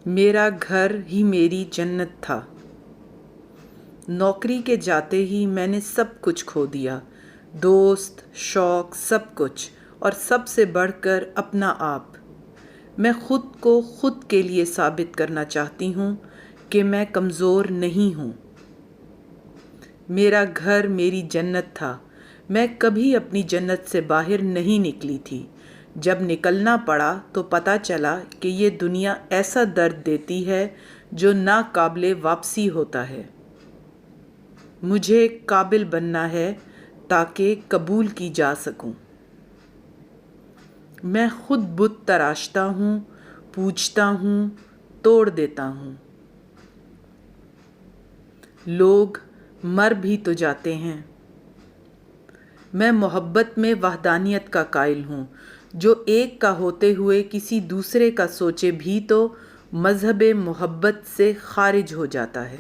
میرا گھر ہی میری جنت تھا۔ نوکری کے جاتے ہی میں نے سب کچھ کھو دیا، دوست، شوق، سب کچھ، اور سب سے بڑھ کر اپنا آپ۔ میں خود کو خود کے لیے ثابت کرنا چاہتی ہوں کہ میں کمزور نہیں ہوں۔ میرا گھر میری جنت تھا۔ میں کبھی اپنی جنت سے باہر نہیں نکلی تھی۔ جب نکلنا پڑا تو پتہ چلا کہ یہ دنیا ایسا درد دیتی ہے جو ناقابل واپسی ہوتا ہے۔ مجھے قابل بننا ہے تاکہ قبول کی جا سکوں۔ میں خود بت تراشتا ہوں، پوجتا ہوں، توڑ دیتا ہوں۔ لوگ مر بھی تو جاتے ہیں۔ میں محبت میں وحدانیت کا قائل ہوں۔ جو ایک کا ہوتے ہوئے کسی دوسرے کا سوچے بھی تو مذہب محبت سے خارج ہو جاتا ہے۔